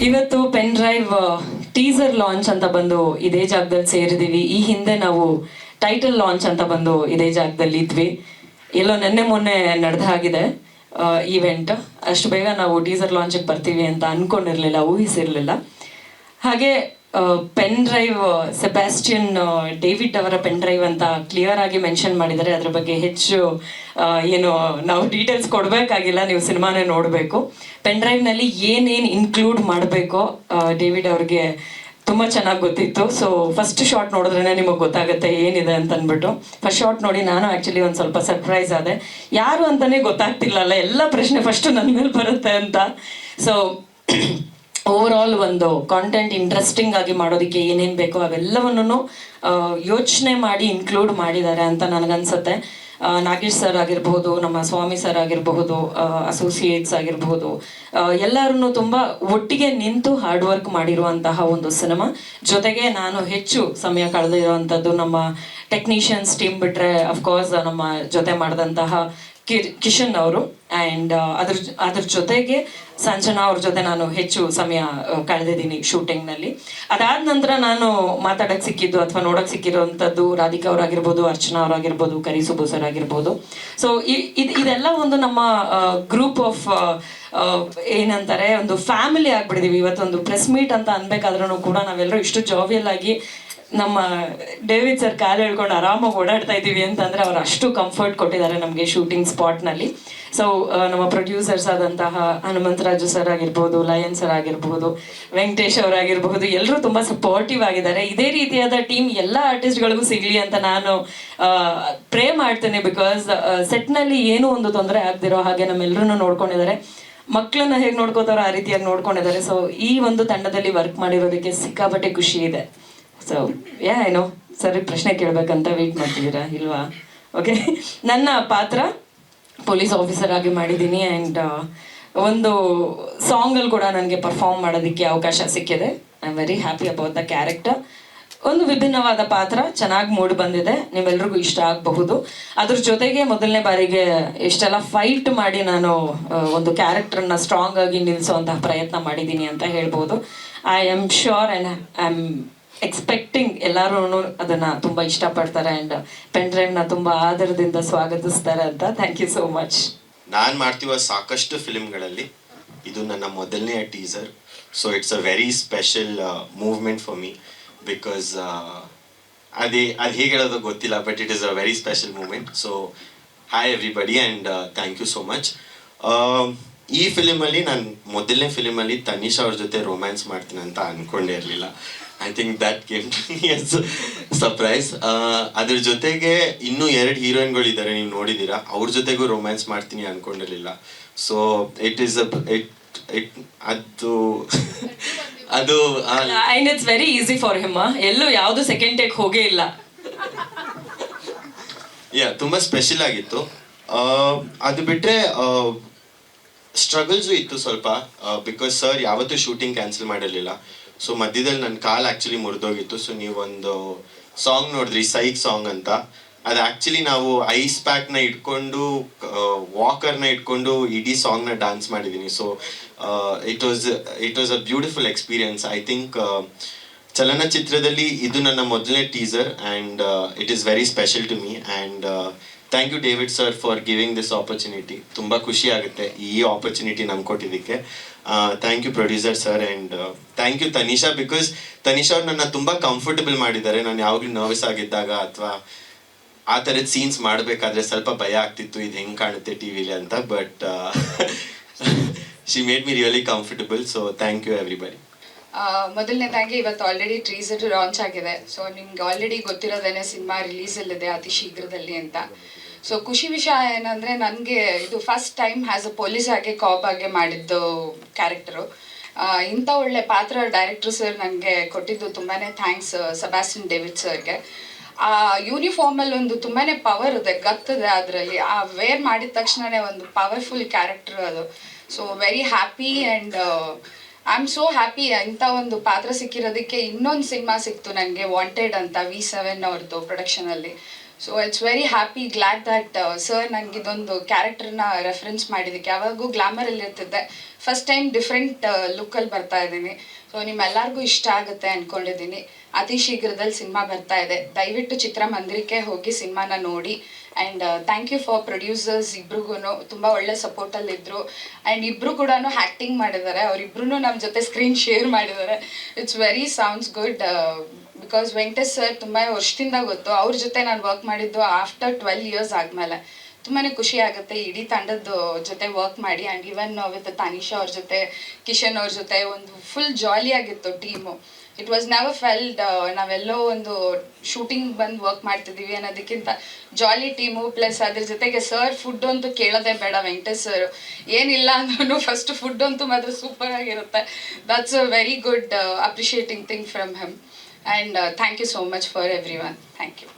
ಇವತ್ತು pen drive teaser launch ಅಂತ ಬಂದು ಇದೇ ಜಾಗದಲ್ಲಿ ಸೇರಿದೀವಿ. ಈ ಹಿಂದೆ ನಾವು ಟೈಟಲ್ ಲಾಂಚ್ ಅಂತ ಬಂದು ಇದೇ ಜಾಗದಲ್ಲಿ ಇದ್ವಿ. ಎಲ್ಲೋ ನೆನ್ನೆ ಮೊನ್ನೆ ನಡೆದ ಹಾಗಿದೆ ಈವೆಂಟ್. ಅಷ್ಟು ಬೇಗ ನಾವು ಟೀಸರ್ ಲಾಂಚಿಗೆ ಬರ್ತೀವಿ ಅಂತ ಅನ್ಕೊಂಡಿರ್ಲಿಲ್ಲ, ಊಹಿಸಿರ್ಲಿಲ್ಲ. ಹಾಗೆ ಪೆನ್ ಡ್ರೈವ್ ಸೆಬಾಸ್ಟಿಯನ್ ಡೇವಿಡ್ ಅವರ ಪೆನ್ ಡ್ರೈವ್ ಅಂತ ಕ್ಲಿಯರ್ ಆಗಿ ಮೆನ್ಷನ್ ಮಾಡಿದ್ದಾರೆ. ಅದ್ರ ಬಗ್ಗೆ ಹೆಚ್ಚು ಏನು ನಾವು ಡೀಟೇಲ್ಸ್ ಕೊಡಬೇಕಾಗಿಲ್ಲ, ನೀವು ಸಿನಿಮಾನೇ ನೋಡಬೇಕು. ಪೆನ್ ಡ್ರೈವ್ನಲ್ಲಿ ಏನೇನು ಇನ್ಕ್ಲೂಡ್ ಮಾಡಬೇಕೋ ಡೇವಿಡ್ ಅವ್ರಿಗೆ ತುಂಬ ಚೆನ್ನಾಗಿ ಗೊತ್ತಿತ್ತು. ಸೊ ಫಸ್ಟ್ ಶಾಟ್ ನೋಡಿದ್ರೇ ನಿಮಗೆ ಗೊತ್ತಾಗುತ್ತೆ ಏನಿದೆ ಅಂತ ಅಂದ್ಬಿಟ್ಟು. ಫಸ್ಟ್ ಶಾಟ್ ನೋಡಿ ನಾನು ಆ್ಯಕ್ಚುಲಿ ಒಂದು ಸ್ವಲ್ಪ ಸರ್ಪ್ರೈಸ್ ಆದೆ. ಯಾರು ಅಂತಲೇ ಗೊತ್ತಾಗ್ತಿಲ್ಲಲ್ಲ, ಎಲ್ಲ ಪ್ರಶ್ನೆ ಫಸ್ಟು ನನ್ನ ಮೇಲೆ ಬರುತ್ತೆ ಅಂತ. ಸೊ ಓವರ್ ಆಲ್ ಒಂದು ಕಾಂಟೆಂಟ್ ಇಂಟ್ರೆಸ್ಟಿಂಗ್ ಆಗಿ ಮಾಡೋದಕ್ಕೆ ಏನೇನು ಬೇಕೋ ಅವೆಲ್ಲವನ್ನೂ ಯೋಚನೆ ಮಾಡಿ ಇನ್ಕ್ಲೂಡ್ ಮಾಡಿದ್ದಾರೆ ಅಂತ ನನಗನ್ಸುತ್ತೆ. ನಾಗೇಶ್ ಸರ್ ಆಗಿರಬಹುದು, ನಮ್ಮ ಸ್ವಾಮಿ ಸರ್ ಆಗಿರಬಹುದು, ಅಸೋಸಿಯೇಟ್ಸ್ ಆಗಿರಬಹುದು, ಎಲ್ಲರೂ ತುಂಬ ಒಟ್ಟಿಗೆ ನಿಂತು ಹಾರ್ಡ್ ವರ್ಕ್ ಮಾಡಿರುವಂತಹ ಒಂದು ಸಿನಿಮಾ. ಜೊತೆಗೆ ನಾನು ಹೆಚ್ಚು ಸಮಯ ಕಳೆದಿರುವಂಥದ್ದು ನಮ್ಮ ಟೆಕ್ನಿಷಿಯನ್ಸ್ ಟೀಮ್ ಬಿಟ್ಟರೆ ಅಫ್ಕೋರ್ಸ್ ನಮ್ಮ ಜೊತೆ ಮಾಡಿದಂತಹ ಕಿಶನ್ ಅವರು. ಆ್ಯಂಡ್ ಅದ್ರ ಜೊತೆಗೆ ಸಂಜನಾ ಅವ್ರ ಜೊತೆ ನಾನು ಹೆಚ್ಚು ಸಮಯ ಕಳೆದಿದ್ದೀನಿ ಶೂಟಿಂಗ್ನಲ್ಲಿ. ಅದಾದ ನಂತರ ನಾನು ಮಾತಾಡೋಕ್ಕೆ ಸಿಕ್ಕಿದ್ದು ಅಥವಾ ನೋಡೋಕ್ಕೆ ಸಿಕ್ಕಿರೋವಂಥದ್ದು ರಾಧಿಕಾ ಅವರಾಗಿರ್ಬೋದು, ಅರ್ಚನಾ ಅವರಾಗಿರ್ಬೋದು, ಕರಿಸುಬ್ಬು ಸರ್ ಆಗಿರ್ಬೋದು. ಸೊ ಇದೆಲ್ಲ ಒಂದು ನಮ್ಮ ಗ್ರೂಪ್ ಆಫ್ ಏನಂತಾರೆ ಒಂದು ಫ್ಯಾಮಿಲಿ ಆಗ್ಬಿಟ್ಟಿದೀವಿ. ಇವತ್ತೊಂದು ಪ್ರೆಸ್ ಮೀಟ್ ಅಂತ ಅನ್ಬೇಕಾದ್ರೂ ಕೂಡ ನಾವೆಲ್ಲರೂ ಇಷ್ಟು ಜಾವಿಯಲ್ ಆಗಿ ನಮ್ಮ ಡೇವಿಡ್ ಸರ್ ಕಾಲು ಹೇಳ್ಕೊಂಡು ಆರಾಮಾಗಿ ಓಡಾಡ್ತಾ ಇದ್ದೀವಿ ಅಂತಂದರೆ ಅವ್ರು ಅಷ್ಟು ಕಂಫರ್ಟ್ ಕೊಟ್ಟಿದ್ದಾರೆ ನಮಗೆ ಶೂಟಿಂಗ್ ಸ್ಪಾಟ್ನಲ್ಲಿ. ಸೊ ನಮ್ಮ ಪ್ರೊಡ್ಯೂಸರ್ಸ್ ಆದಂತಹ ಹನುಮಂತರಾಜು ಸರ್ ಆಗಿರ್ಬೋದು, ಲಯನ್ ಸರ್ ಆಗಿರ್ಬೋದು, ವೆಂಕಟೇಶ್ ಅವರಾಗಿರ್ಬಹುದು, ಎಲ್ಲರೂ ತುಂಬ ಸಪೋರ್ಟಿವ್ ಆಗಿದ್ದಾರೆ. ಇದೇ ರೀತಿಯಾದ ಟೀಮ್ ಎಲ್ಲ ಆರ್ಟಿಸ್ಟ್ಗಳಿಗೂ ಸಿಗಲಿ ಅಂತ ನಾನು ಪ್ರೇ ಮಾಡ್ತೇನೆ. ಬಿಕಾಸ್ ಸೆಟ್ನಲ್ಲಿ ಏನೂ ಒಂದು ತೊಂದರೆ ಆಗದಿರೋ ಹಾಗೆ ನಮ್ಮೆಲ್ಲರೂ ನೋಡ್ಕೊಂಡಿದ್ದಾರೆ. ಮಕ್ಕಳನ್ನ ಹೇಗೆ ನೋಡ್ಕೋತಾರೋ ಆ ರೀತಿಯಾಗಿ ನೋಡ್ಕೊಂಡಿದ್ದಾರೆ. ಸೊ ಈ ಒಂದು ತಂಡದಲ್ಲಿ ವರ್ಕ್ ಮಾಡಿರೋದಕ್ಕೆ ಸಿಕ್ಕಾಪಟ್ಟೆ ಖುಷಿ ಇದೆ. ಸೊ ಏನೋ ಸರಿ ಪ್ರಶ್ನೆ ಕೇಳಬೇಕಂತ ವೆಯ್ಟ್ ಮಾಡ್ತಿದ್ದೀರಾ ಇಲ್ವಾ? ಓಕೆ, ನನ್ನ ಪಾತ್ರ ಪೊಲೀಸ್ ಆಫೀಸರ್ ಆಗಿ ಮಾಡಿದ್ದೀನಿ. ಆ್ಯಂಡ್ ಒಂದು ಸಾಂಗಲ್ಲಿ ಕೂಡ ನನಗೆ ಪರ್ಫಾರ್ಮ್ ಮಾಡೋದಕ್ಕೆ ಅವಕಾಶ ಸಿಕ್ಕಿದೆ. I am very happy about the character. ಒಂದು ವಿಭಿನ್ನವಾದ ಪಾತ್ರ, ಚೆನ್ನಾಗಿ ಮೂಡಿ ಬಂದಿದೆ, ನಿಮ್ಮೆಲ್ರಿಗೂ ಇಷ್ಟ ಆಗಬಹುದು. ಅದ್ರ ಜೊತೆಗೆ ಮೊದಲನೇ ಬಾರಿಗೆ ಇಷ್ಟೆಲ್ಲ ಫೈಟ್ ಮಾಡಿ ನಾನು ಒಂದು ಕ್ಯಾರೆಕ್ಟರ್ನ ಸ್ಟ್ರಾಂಗ್ ಆಗಿ ನಿಲ್ಲಿಸುವಂತಹ ಪ್ರಯತ್ನ ಮಾಡಿದ್ದೀನಿ ಅಂತ ಹೇಳ್ಬೋದು. I am sure and I am expecting ಎಲ್ಲರೂ ಅದನ್ನು ತುಂಬ ಇಷ್ಟಪಡ್ತಾರೆ ಆ್ಯಂಡ್ ಪೆನ್ ಡ್ರೈವ್ನ ತುಂಬ ಆದರದಿಂದ ಸ್ವಾಗತಿಸ್ತಾರೆ ಅಂತ. Thank you so much. ನಾನು ಮಾಡ್ತಿರುವ ಸಾಕಷ್ಟು ಫಿಲ್ಮ್ಗಳಲ್ಲಿ ಇದು ನನ್ನ ಮೊದಲನೆಯ teaser. So it's a very special movement for me. Because ಅದು ಹೇಗೆ ಹೇಳೋದು ಗೊತ್ತಿಲ್ಲ, but it is a very special moment. So hi everybody and thank you so much. ಈ ಫಿಲಿಮಲ್ಲಿ ನಾನು ಮೊದಲನೇ ಫಿಲಿಮಲ್ಲಿ ತನಿಷಾ ಅವ್ರ ಜೊತೆ ರೊಮ್ಯಾನ್ಸ್ ಮಾಡ್ತೀನಿ ಅಂತ ಅಂದ್ಕೊಂಡೇ ಇರಲಿಲ್ಲ. I think that came to me as surprise. ಅದ್ರ ಜೊತೆಗೆ ಇನ್ನೂ 2 ಹೀರೋಯಿನ್ಗಳಿದ್ದಾರೆ, ನೀವು ನೋಡಿದ್ದೀರಾ, ಅವ್ರ ಜೊತೆಗೂ ರೊಮ್ಯಾನ್ಸ್ ಮಾಡ್ತೀನಿ ಅಂದ್ಕೊಂಡಿರಲಿಲ್ಲ. ಸೊ ಇಟ್ ಈಸ್ ಅದು and it's very easy for him. ಎಲ್ಲೂ ಯಾವುದು ಸೆಕೆಂಡ್ ಟೇಕ್ ಹೋಗೇ ಇಲ್ಲ. ತುಂಬ ಸ್ಪೆಷಲ್ ಆಗಿತ್ತು. ಅದು ಬಿಟ್ಟರೆ ಸ್ಟ್ರಗಲ್ಸು ಇತ್ತು ಸ್ವಲ್ಪ. ಬಿಕಾಸ್ ಸರ್ ಯಾವತ್ತೂ ಶೂಟಿಂಗ್ ಕ್ಯಾನ್ಸಲ್ ಮಾಡಿರಲಿಲ್ಲ. ಸೊ ಮಧ್ಯದಲ್ಲಿ ನನ್ನ ಕಾಲು ಆ್ಯಕ್ಚುಲಿ ಮುರಿದೋಗಿತ್ತು. ಸೊ ನೀವೊಂದು ಸಾಂಗ್ ನೋಡಿದ್ರಿ, ಸೈಕ್ ಸಾಂಗ್ ಅಂತ. ಅದು ಆ್ಯಕ್ಚುಲಿ ನಾವು ಐಸ್ ಪ್ಯಾಕ್ನ ಇಟ್ಕೊಂಡು ವಾಕರ್ನ ಇಟ್ಕೊಂಡು ಇಡೀ ಸಾಂಗ್ನ ಡ್ಯಾನ್ಸ್ ಮಾಡಿದ್ದೀನಿ. So it was a beautiful experience. I think ಚಲನಚಿತ್ರದಲ್ಲಿ ಇದು ನನ್ನ ಮೊದಲನೇ teaser and it is very special to me. And thank you David sir for giving this opportunity. ತುಂಬ ಖುಷಿ ಆಗುತ್ತೆ ಈ ಆಪರ್ಚುನಿಟಿ ನಮ್ಗೆ ಕೊಟ್ಟಿದ್ದಕ್ಕೆ. Thank you producer sir and thank you Tanisha. Because Tanisha ಅವ್ರು ನನ್ನ ತುಂಬ ಕಂಫರ್ಟಬಲ್ ಮಾಡಿದ್ದಾರೆ. ನಾನು ಯಾವಾಗಲೂ ನರ್ವಸ್ ಆಗಿದ್ದಾಗ ಅಥವಾ ಆ ಥರದ ಸೀನ್ಸ್ ಮಾಡಬೇಕಾದ್ರೆ ಸ್ವಲ್ಪ ಭಯ ಆಗ್ತಿತ್ತು, ಇದು ಹೆಂಗೆ ಕಾಣುತ್ತೆ ಟಿ ವಿಲಿ ಅಂತ. But she made me really comfortable. So thank you everybody. ಮೊದಲನೇದಾಗಿ ಇವತ್ತು ಆಲ್ರೆಡಿ ಟೀಸರ್ ಲಾಂಚ್ ಆಗಿದೆ. ಸೊ ನಿಮ್ಗೆ ಆಲ್ರೆಡಿ ಗೊತ್ತಿರೋದೇನೆ ಸಿನಿಮಾ ರಿಲೀಸಲ್ಲಿದೆ ಅತಿ ಶೀಘ್ರದಲ್ಲಿ ಅಂತ. ಸೊ ಖುಷಿ ವಿಷಯ ಏನಂದರೆ ನನಗೆ ಇದು first time as a police ಆಗಿ ಕಾಪ್ ಆಗಿ ಮಾಡಿದ್ದು ಕ್ಯಾರೆಕ್ಟರು. ಇಂಥ ಒಳ್ಳೆ ಪಾತ್ರ ಡೈರೆಕ್ಟ್ರು ಸರ್ ನನಗೆ ಕೊಟ್ಟಿದ್ದು ತುಂಬಾ ಥ್ಯಾಂಕ್ಸ್ ಸೆಬಾಸ್ಟಿಯನ್ ಡೇವಿಡ್ ಸರ್ಗೆ. ಆ ಯೂನಿಫಾರ್ಮಲ್ಲಿ ಒಂದು ತುಂಬಾ ಪವರ್ ಇದೆ, ಗತ್ತಿದೆ ಅದರಲ್ಲಿ. ಆ ವೇರ್ ಮಾಡಿದ ತಕ್ಷಣವೇ ಒಂದು ಪವರ್ಫುಲ್ ಕ್ಯಾರೆಕ್ಟರ್ ಅದು. So very happy and I am so happy ಇಂಥ ಒಂದು ಪಾತ್ರ ಸಿಕ್ಕಿರೋದಕ್ಕೆ. ಇನ್ನೊಂದು ಸಿನಿಮಾ ಸಿಕ್ತು ನನಗೆ, ವಾಂಟೆಡ್ ಅಂತ, V7 ಅವ್ರದ್ದು ಪ್ರೊಡಕ್ಷನಲ್ಲಿ. So it's very happy glad that sir ನನಗೆ ಇದೊಂದು ಕ್ಯಾರೆಕ್ಟರ್ನ ರೆಫರೆನ್ಸ್ ಮಾಡಿದ್ದಕ್ಕೆ. ಯಾವಾಗೂ ಗ್ಲಾಮರಲ್ಲಿ ಇರ್ತಿದ್ದೆ, ಫಸ್ಟ್ ಟೈಮ್ ಡಿಫ್ರೆಂಟ್ ಲುಕ್ಕಲ್ಲಿ ಬರ್ತಾ ಇದ್ದೀನಿ. ಸೊ ನಿಮ್ಮೆಲ್ಲರಿಗೂ ಇಷ್ಟ ಆಗುತ್ತೆ ಅಂದ್ಕೊಂಡಿದ್ದೀನಿ. ಅತಿ ಶೀಘ್ರದಲ್ಲಿ ಸಿನಿಮಾ ಬರ್ತಾ ಇದೆ. ದಯವಿಟ್ಟು ಚಿತ್ರಮಂದಿರಕ್ಕೆ ಹೋಗಿ ಸಿನಿಮಾನ ನೋಡಿ. And thank you for producers ಇಬ್ರಿಗೂ ತುಂಬ ಒಳ್ಳೆ ಸಪೋರ್ಟಲ್ಲಿದ್ದರು. ಆ್ಯಂಡ್ ಇಬ್ಬರು ಕೂಡ ಆ್ಯಕ್ಟಿಂಗ್ ಮಾಡಿದ್ದಾರೆ. ಅವರಿಬ್ರು ನಮ್ಮ ಜೊತೆ ಸ್ಕ್ರೀನ್ ಶೇರ್ ಮಾಡಿದ್ದಾರೆ. It's very sounds good. Because Venkatesh sir ತುಂಬ ವರ್ಷದಿಂದ ಗೊತ್ತು. ಅವ್ರ ಜೊತೆ ನಾನು ವರ್ಕ್ ಮಾಡಿದ್ದು ಆಫ್ಟರ್ 12 years ಆದಮೇಲೆ. ತುಂಬಾ ಖುಷಿ ಆಗುತ್ತೆ ಇಡೀ ತಂಡದ ಜೊತೆ ವರ್ಕ್ ಮಾಡಿ. ಆ್ಯಂಡ್ ಇವನ್ ವಿತ್ ತಾನಿಷಾ ಅವ್ರ ಜೊತೆ, ಕಿಶನ್ ಅವ್ರ ಜೊತೆ ಒಂದು ಫುಲ್ ಜಾಲಿಯಾಗಿತ್ತು team. It was never felt ನಾವೆಲ್ಲೋ ಒಂದು ಶೂಟಿಂಗ್ ಬಂದು ವರ್ಕ್ ಮಾಡ್ತಿದ್ದೀವಿ ಅನ್ನೋದಕ್ಕಿಂತ ಜಾಲಿ ಟೀಮು. ಪ್ಲಸ್ ಅದ್ರ ಜೊತೆಗೆ ಸರ್ ಫುಡ್ ಅಂತೂ ಕೇಳೋದೇ ಬೇಡ. ವೆಂಕಟೇಶ್ ಸರ್ ಏನಿಲ್ಲ ಅಂದ್ರೂ ಫಸ್ಟ್ ಫುಡ್ ಅಂತೂ ಮಾತ್ರ ಸೂಪರ್ ಆಗಿರುತ್ತೆ. That's a very good appreciating thing from him. And thank you so much for everyone. Thank you.